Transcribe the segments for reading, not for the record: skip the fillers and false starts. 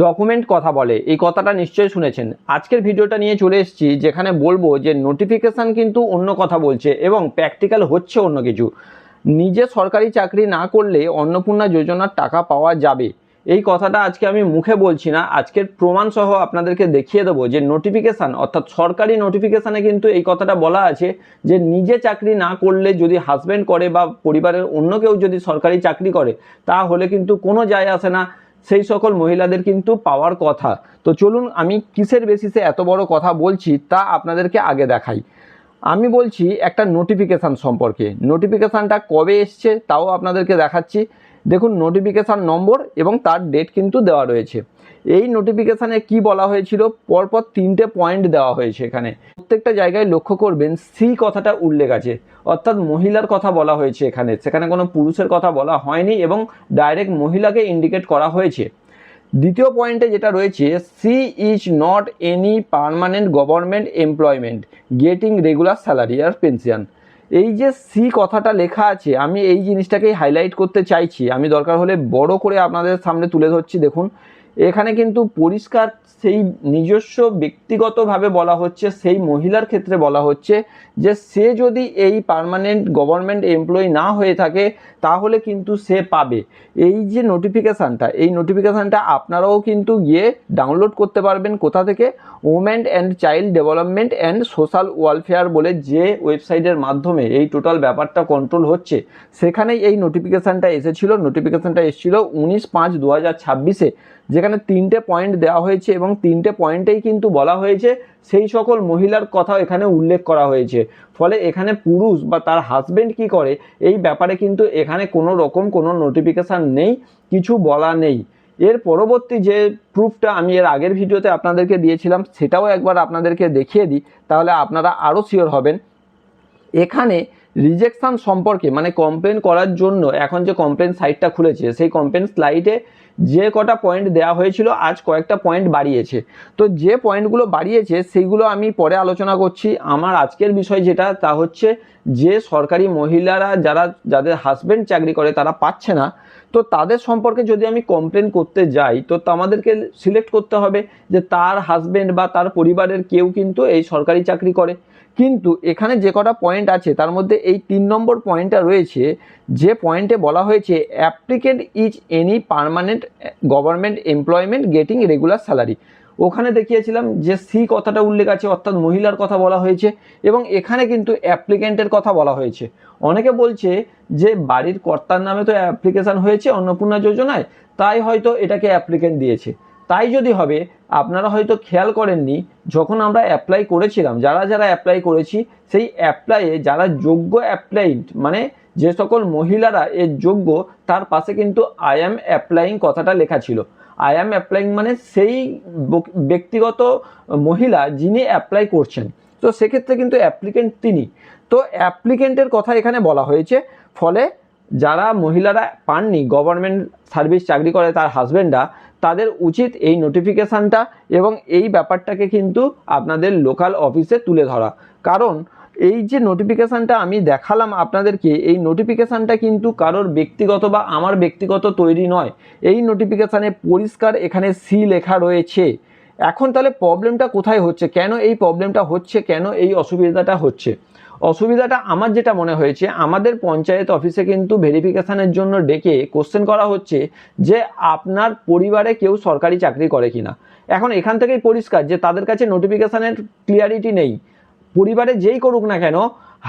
Document কথা বলে, এই কথাটা নিশ্চয়ই শুনেছেন। আজকের ভিডিওটা নিয়ে চলে এসেছি, যেখানে বলবো যে নোটিফিকেশান কিন্তু অন্য কথা বলছে এবং প্র্যাকটিক্যাল হচ্ছে অন্য কিছু। নিজে সরকারি চাকরি না করলে অন্নপূর্ণা যোজনার টাকা পাওয়া যাবে, এই কথাটা আজকে আমি মুখে বলছি না, আজকের প্রমাণ সহ আপনাদেরকে দেখিয়ে দেবো যে নোটিফিকেশান অর্থাৎ সরকারি নোটিফিকেশানে কিন্তু এই কথাটা বলা আছে যে নিজে চাকরি না করলে যদি হাজব্যান্ড করে বা পরিবারের অন্য কেউ যদি সরকারি চাকরি করে তাহলে কিন্তু কোনো যায় আসে না, সেই সকল মহিলাদের কিন্তু পাওয়ার কথা। তো চলুন আমি কিসের বেসিসে এত বড় কথা বলছি তা আপনাদেরকে আগে দেখাই। আমি বলছি একটা নোটিফিকেশান সম্পর্কে। নোটিফিকেশানটা কবে এসছে তাও আপনাদেরকে দেখাচ্ছি। দেখুন নোটিফিকেশান নম্বর এবং তার ডেট কিন্তু দেওয়া রয়েছে। এই নোটিফিকেশানে কি বলা হয়েছিল, পরপর 3টে পয়েন্ট দেওয়া হয়েছে। এখানে প্রত্যেকটা জায়গায় লক্ষ্য করবেন সি কথাটা উল্লেখ আছে, অর্থাৎ মহিলার কথা বলা হয়েছে এখানে, সেখানে কোনো পুরুষের কথা বলা হয়নি এবং ডাইরেক্ট মহিলাকে ইন্ডিকেট করা হয়েছে। দ্বিতীয় পয়েন্টে যেটা রয়েছে, she is not any permanent government employment getting regular salary আর পেনশন। এই যে সি কথাটা লেখা আছে, আমি এই জিনিসটাকেই হাইলাইট করতে চাইছি। আমি দরকার হলে বড় করে আপনাদের সামনে তুলে ধরছি। দেখুন এখানে কিন্তু পরিষ্কার সেই নিজস্ব ব্যক্তিগতভাবে বলা হচ্ছে, সেই মহিলার ক্ষেত্রে বলা হচ্ছে যে সে যদি এই পার্মানেন্ট গভর্নমেন্ট এমপ্লয়ি না হয়ে থাকে তাহলে কিন্তু সে পাবে। এই যে নোটিফিকেশানটা, এই নোটিফিকেশানটা আপনারাও কিন্তু গিয়ে ডাউনলোড করতে পারবেন। কোথা থেকে? Women and child development and social welfare বলে যে ওয়েবসাইটের মাধ্যমে এই টোটাল ব্যাপারটা কন্ট্রোল হচ্ছে, সেখানেই এই নোটিফিকেশানটা এসেছিলো। নোটিফিকেশানটা এসেছিলো 19/5/2026-এ, যেখানে 3টে পয়েন্ট দেওয়া হয়েছে এবং 3টে পয়েন্টেই কিন্তু বলা হয়েছে সেই সকল মহিলার কথা এখানে উল্লেখ করা হয়েছে। ফলে এখানে পুরুষ বা তার হাজব্যান্ড কি করে এই ব্যাপারে কিন্তু এখানে কোনো রকম কোনো নোটিফিকেশান নেই, কিছু বলা নেই। এর পরবর্তী যে প্রুফটা আমি এর আগের ভিডিওতে আপনাদেরকে দিয়েছিলাম সেটাও একবার আপনাদেরকে দেখিয়ে দিই, তাহলে আপনারা আরও শিওর হবেন। এখানে রিজেকশান সম্পর্কে মানে কমপ্লেন করার জন্য এখন যে কমপ্লেন সাইটটা খুলেছে, সেই কমপ্লেন স্লাইডে যে কটা পয়েন্ট দেওয়া হয়েছিল আজ কয়েকটা পয়েন্ট বাড়িয়েছে। তো যে পয়েন্টগুলো বাড়িয়েছে সেইগুলো আমি পরে আলোচনা করছি। আমার আজকের বিষয় যেটা তা হচ্ছে যে সরকারি মহিলারা যাদের হাজব্যান্ড চাকরি করে তারা পাচ্ছে না, তো তাদের সম্পর্কে যদি আমি কমপ্লেন করতে যাই তো আমাদেরকে সিলেক্ট করতে হবে যে তার হাজব্যান্ড বা তার পরিবারের কেউ কিন্তু এই সরকারি চাকরি করে। কিন্তু এখানে যে কটা পয়েন্ট আছে তার মধ্যে এই 3 নম্বর পয়েন্টটা রয়েছে, যে পয়েন্টে বলা হয়েছে applicant is any permanent government employment getting regular salary. ওখানে দেখিয়েছিলাম যে সি কথাটা উল্লেখ আছে, অর্থাৎ মহিলার কথা বলা হয়েছে এবং এখানে কিন্তু অ্যাপ্লিকেন্টের কথা বলা হয়েছে। অনেকে বলছে যে বাড়ির কর্তার নামে তো অ্যাপ্লিকেশান হয়েছে অন্নপূর্ণা যোজনায়, তাই হয়তো এটাকে অ্যাপ্লিকেন্ট দিয়েছে। তাই যদি হবে, আপনারা হয়তো খেয়াল করেননি যখন আমরা অ্যাপ্লাই করেছিলাম, যারা অ্যাপ্লাই করেছি সেই অ্যাপ্লাইয়ে যারা যোগ্য অ্যাপ্লাইড মানে যে সকল মহিলারা এর যোগ্য, তার পাশে কিন্তু আই অ্যাম অ্যাপ্লাইং কথাটা লেখা ছিল। আই অ্যাম অ্যাপ্লাইং মানে সেই ব্যক্তিগত মহিলা যিনি অ্যাপ্লাই করছেন, তো সেক্ষেত্রে কিন্তু অ্যাপ্লিকেন্ট তিনি। তো অ্যাপ্লিকেন্টের কথা এখানে বলা হয়েছে। ফলে যারা মহিলারা পাননি, গভর্নমেন্ট সার্ভিস চাকরি করে তার হাজব্যান্ডরা, তাদের উচিত এই নোটিফিকেশানটা এবং এই ব্যাপারটাকে কিন্তু আপনাদের লোকাল অফিসে তুলে ধরা। কারণ এই যে নোটিফিকেশানটা আমি দেখালাম আপনাদেরকে, এই নোটিফিকেশানটা কিন্তু কারোর ব্যক্তিগত বা আমার ব্যক্তিগত তৈরি নয়। এই নোটিফিকেশানে পরিষ্কার এখানে সি লেখা রয়েছে। এখন তাহলে প্রবলেমটা কোথায় হচ্ছে, কেন এই প্রবলেমটা হচ্ছে, কেন এই অসুবিধাটা হচ্ছে? অসুবিধাটা আমার যেটা মনে হয়েছে, আমাদের পঞ্চায়েত অফিসে কিন্তু ভেরিফিকেশানের জন্য ডেকে কোশ্চেন করা হচ্ছে যে আপনার পরিবারে কেউ সরকারি চাকরি করে কিনা। এখন এখান থেকেই পরিষ্কার যে তাদের কাছে নোটিফিকেশানের ক্লিয়ারিটি নেই। পরিবারে যেই করুক না কেন,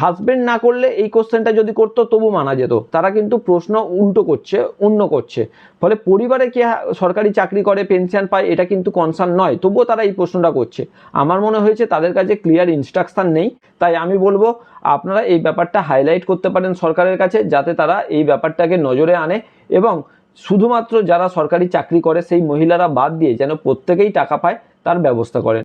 হাজব্যান্ড না করলে এই কোশ্চেনটা যদি করতো তবু মানা যেত। তারা কিন্তু প্রশ্ন উল্টো করছে, অন্য করছে। ফলে পরিবারে কে সরকারি চাকরি করে পেনশন পায় এটা কিন্তু কনসার্ন নয়, তবুও তারা এই প্রশ্নটা করছে। আমার মনে হয়েছে তাদের কাছে ক্লিয়ার ইনস্ট্রাকশান নেই। তাই আমি বলবো আপনারা এই ব্যাপারটা হাইলাইট করতে পারেন সরকারের কাছে, যাতে তারা এই ব্যাপারটাকে নজরে আনে এবং শুধুমাত্র যারা সরকারি চাকরি করে সেই মহিলারা বাদ দিয়ে যেন প্রত্যেকেই টাকা পায় তার ব্যবস্থা করেন।